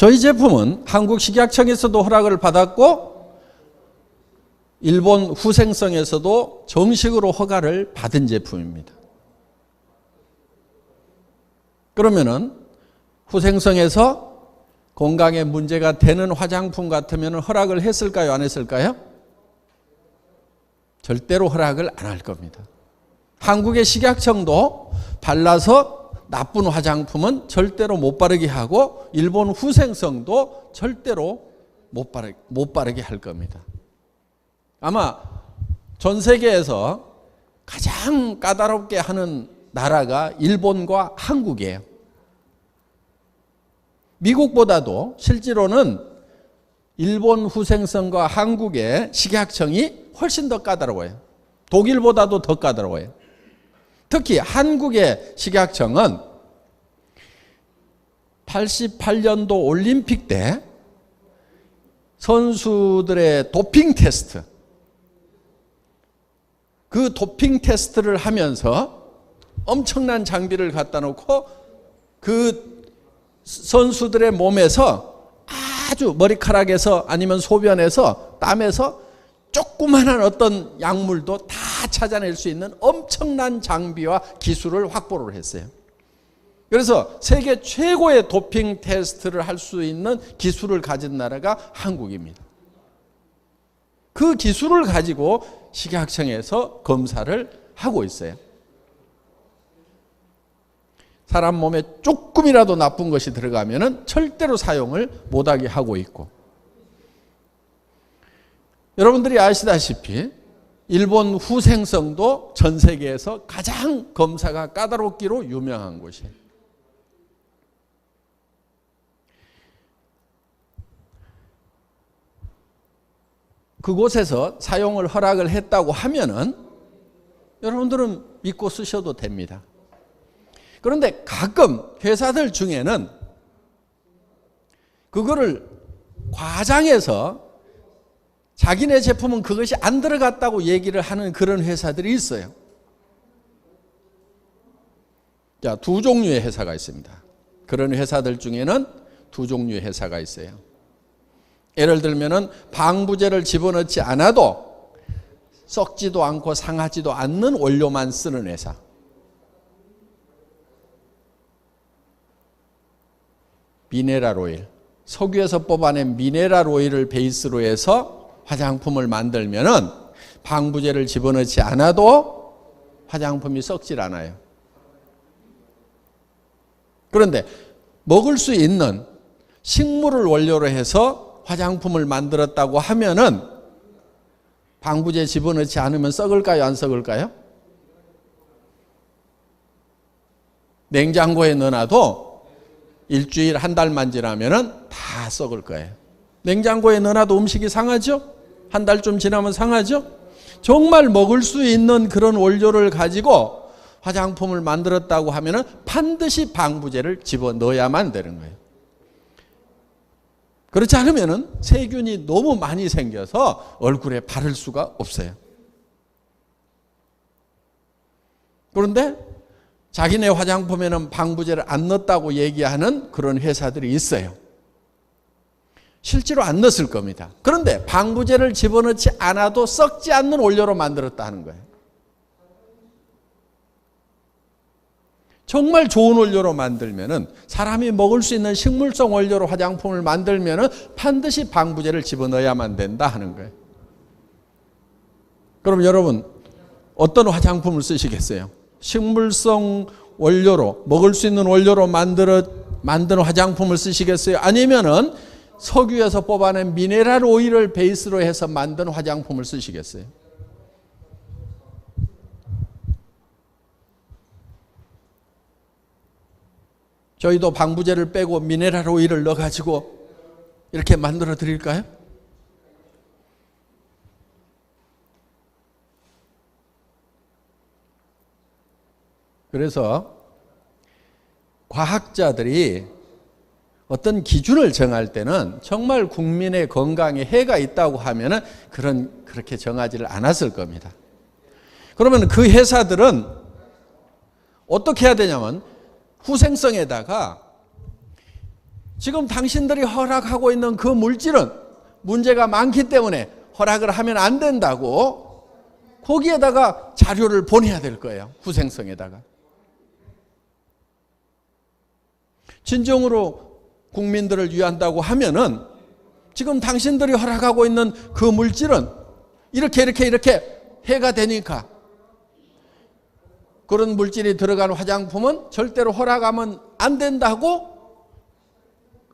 저희 제품은 한국식약청에서도 허락을 받았고 일본 후생성에서도 정식으로 허가를 받은 제품입니다. 그러면은 후생성에서 건강에 문제가 되는 화장품 같으면 허락을 했을까요? 안 했을까요? 절대로 허락을 안 할 겁니다. 한국의 식약청도 발라서 나쁜 화장품은 절대로 못 바르게 하고 일본 후생성도 절대로 못 바르게 할 겁니다. 아마 전 세계에서 가장 까다롭게 하는 나라가 일본과 한국이에요. 미국보다도 실제로는 일본 후생성과 한국의 식약청이 훨씬 더 까다로워요. 독일보다도 더 까다로워요. 특히 한국의 식약청은 88년도 올림픽 때 선수들의 도핑 테스트, 그 도핑 테스트를 하면서 엄청난 장비를 갖다 놓고 그 선수들의 몸에서 아주 머리카락에서 아니면 소변에서 땀에서 조그만한 어떤 약물도 다 찾아낼 수 있는 엄청난 장비와 기술을 확보를 했어요. 그래서 세계 최고의 도핑 테스트를 할 수 있는 기술을 가진 나라가 한국입니다. 그 기술을 가지고 식약청에서 검사를 하고 있어요. 사람 몸에 조금이라도 나쁜 것이 들어가면 절대로 사용을 못하게 하고 있고, 여러분들이 아시다시피 일본 후생성도 전 세계에서 가장 검사가 까다롭기로 유명한 곳이에요. 그곳에서 사용을 허락을 했다고 하면은 여러분들은 믿고 쓰셔도 됩니다. 그런데 가끔 회사들 중에는 그거를 과장해서 자기네 제품은 그것이 안 들어갔다고 얘기를 하는 그런 회사들이 있어요. 자, 두 종류의 회사가 있습니다. 그런 회사들 중에는 두 종류의 회사가 있어요. 예를 들면은 방부제를 집어넣지 않아도 썩지도 않고 상하지도 않는 원료만 쓰는 회사. 미네랄 오일, 석유에서 뽑아낸 미네랄 오일을 베이스로 해서 화장품을 만들면은 방부제를 집어넣지 않아도 화장품이 썩질 않아요. 그런데 먹을 수 있는 식물을 원료로 해서 화장품을 만들었다고 하면은 방부제 집어넣지 않으면 썩을까요? 안 썩을까요? 냉장고에 넣어놔도 일주일, 한 달만 지나면은 다 썩을 거예요. 냉장고에 넣어놔도 음식이 상하죠? 한 달쯤 지나면 상하죠? 정말 먹을 수 있는 그런 원료를 가지고 화장품을 만들었다고 하면은 반드시 방부제를 집어넣어야만 되는 거예요. 그렇지 않으면은 세균이 너무 많이 생겨서 얼굴에 바를 수가 없어요. 그런데 자기네 화장품에는 방부제를 안 넣었다고 얘기하는 그런 회사들이 있어요. 실제로 안 넣었을 겁니다. 그런데 방부제를 집어넣지 않아도 썩지 않는 원료로 만들었다 하는 거예요. 정말 좋은 원료로 만들면은, 사람이 먹을 수 있는 식물성 원료로 화장품을 만들면은 반드시 방부제를 집어넣어야만 된다 하는 거예요. 그럼 여러분 어떤 화장품을 쓰시겠어요? 식물성 원료로, 먹을 수 있는 원료로 만든 화장품을 쓰시겠어요? 아니면은 석유에서 뽑아낸 미네랄 오일을 베이스로 해서 만든 화장품을 쓰시겠어요? 저희도 방부제를 빼고 미네랄 오일을 넣어가지고 이렇게 만들어 드릴까요? 그래서 과학자들이 어떤 기준을 정할 때는 정말 국민의 건강에 해가 있다고 하면은 그렇게 정하지를 않았을 겁니다. 그러면 그 회사들은 어떻게 해야 되냐면 후생성에다가 지금 당신들이 허락하고 있는 그 물질은 문제가 많기 때문에 허락을 하면 안 된다고 거기에다가 자료를 보내야 될 거예요. 후생성에다가. 진정으로 국민들을 위한다고 하면은 지금 당신들이 허락하고 있는 그 물질은 이렇게 해가 되니까 그런 물질이 들어간 화장품은 절대로 허락하면 안 된다고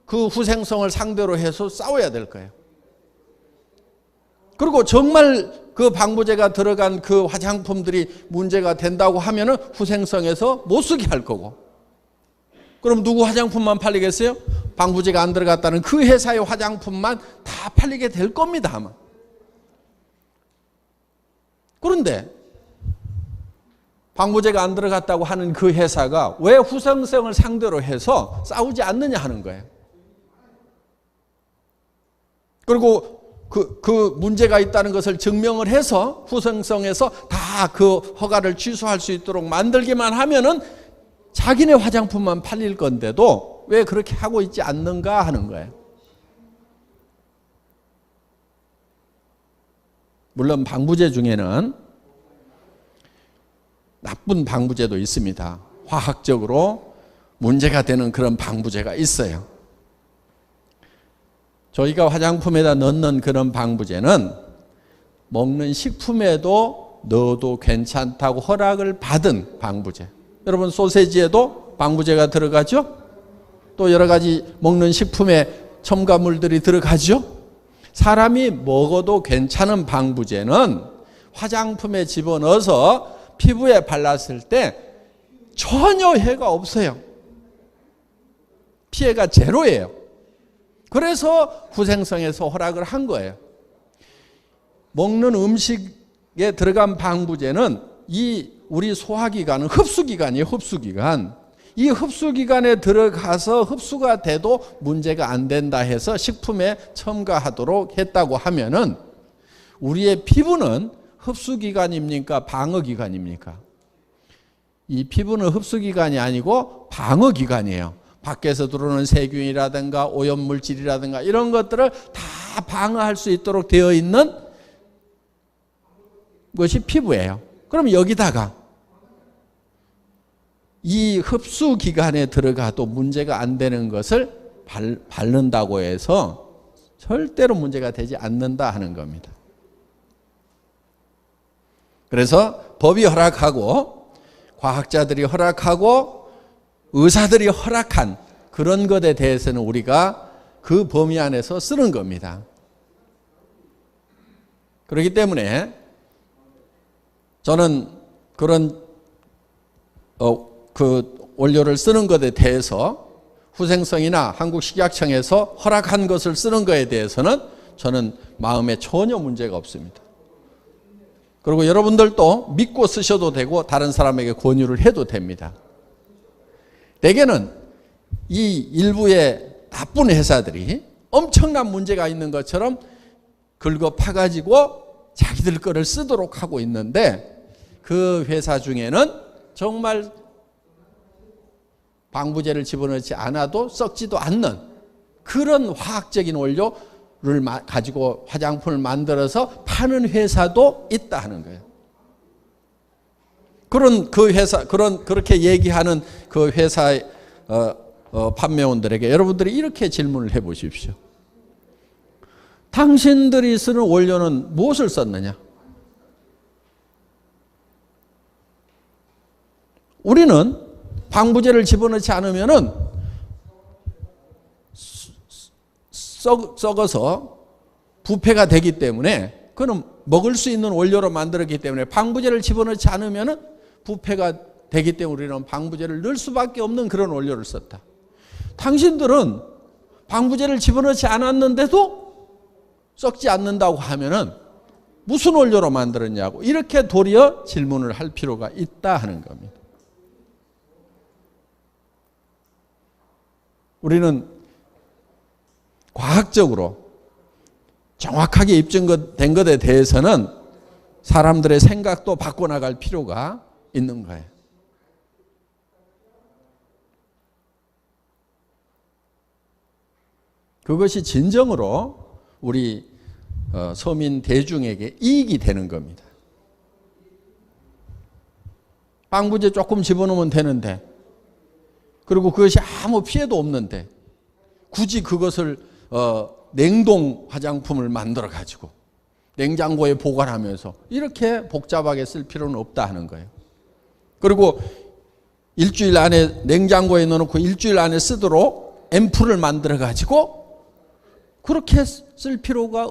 그 후생성을 상대로 해서 싸워야 될 거예요. 그리고 정말 그 방부제가 들어간 그 화장품들이 문제가 된다고 하면은 후생성에서 못 쓰게 할 거고. 그럼 누구 화장품만 팔리겠어요? 방부제가 안 들어갔다는 그 회사의 화장품만 다 팔리게 될 겁니다, 아마. 그런데 방부제가 안 들어갔다고 하는 그 회사가 왜 후생성을 상대로 해서 싸우지 않느냐 하는 거예요. 그리고 그 문제가 있다는 것을 증명을 해서 후생성에서 다 그 허가를 취소할 수 있도록 만들기만 하면은 자기네 화장품만 팔릴 건데도 왜 그렇게 하고 있지 않는가 하는 거예요. 물론 방부제 중에는 나쁜 방부제도 있습니다. 화학적으로 문제가 되는 그런 방부제가 있어요. 저희가 화장품에다 넣는 그런 방부제는 먹는 식품에도 넣어도 괜찮다고 허락을 받은 방부제. 여러분 소세지에도 방부제가 들어가죠? 또 여러 가지 먹는 식품에 첨가물들이 들어가죠? 사람이 먹어도 괜찮은 방부제는 화장품에 집어넣어서 피부에 발랐을 때 전혀 해가 없어요. 피해가 제로예요. 그래서 후생성에서 허락을 한 거예요. 먹는 음식에 들어간 방부제는 이 우리 소화기관은 흡수기관이에요. 흡수기관. 이 흡수기관에 들어가서 흡수가 돼도 문제가 안 된다 해서 식품에 첨가하도록 했다고 하면은 우리의 피부는 흡수기관입니까? 방어기관입니까? 이 피부는 흡수기관이 아니고 방어기관이에요. 밖에서 들어오는 세균이라든가 오염물질이라든가 이런 것들을 다 방어할 수 있도록 되어 있는 것이 피부예요. 그럼 여기다가 이 흡수기관에 들어가도 문제가 안 되는 것을 바른다고 해서 절대로 문제가 되지 않는다 하는 겁니다. 그래서 법이 허락하고 과학자들이 허락하고 의사들이 허락한 그런 것에 대해서는 우리가 그 범위 안에서 쓰는 겁니다. 그렇기 때문에 저는 그런 그 원료를 쓰는 것에 대해서 후생성이나 한국식약청에서 허락한 것을 쓰는 것에 대해서는 저는 마음에 전혀 문제가 없습니다. 그리고 여러분들도 믿고 쓰셔도 되고 다른 사람에게 권유를 해도 됩니다. 대개는 이 일부의 나쁜 회사들이 엄청난 문제가 있는 것처럼 긁어 파가지고 자기들 거를 쓰도록 하고 있는데 그 회사 중에는 정말 방부제를 집어넣지 않아도 썩지도 않는 그런 화학적인 원료를 가지고 화장품을 만들어서 파는 회사도 있다 하는 거예요. 그런 그 회사, 그렇게 얘기하는 그 회사의 판매원들에게 여러분들이 이렇게 질문을 해 보십시오. 당신들이 쓰는 원료는 무엇을 썼느냐? 우리는 방부제를 집어넣지 않으면은 썩어서 부패가 되기 때문에 그는 먹을 수 있는 원료로 만들었기 때문에 방부제를 집어넣지 않으면은 부패가 되기 때문에 우리는 방부제를 넣을 수밖에 없는 그런 원료를 썼다. 당신들은 방부제를 집어넣지 않았는데도 썩지 않는다고 하면은 무슨 원료로 만들었냐고 이렇게 도리어 질문을 할 필요가 있다 하는 겁니다. 우리는 과학적으로 정확하게 입증된 것에 대해서는 사람들의 생각도 바꿔나갈 필요가 있는 거예요. 그것이 진정으로 우리 서민 대중에게 이익이 되는 겁니다. 방부제 조금 집어넣으면 되는데, 그리고 그것이 아무 피해도 없는데 굳이 그것을 냉동 화장품을 만들어 가지고 냉장고에 보관하면서 이렇게 복잡하게 쓸 필요는 없다 하는 거예요. 그리고 일주일 안에 냉장고에 넣어놓고 일주일 안에 쓰도록 앰플을 만들어 가지고 그렇게 쓸 필요가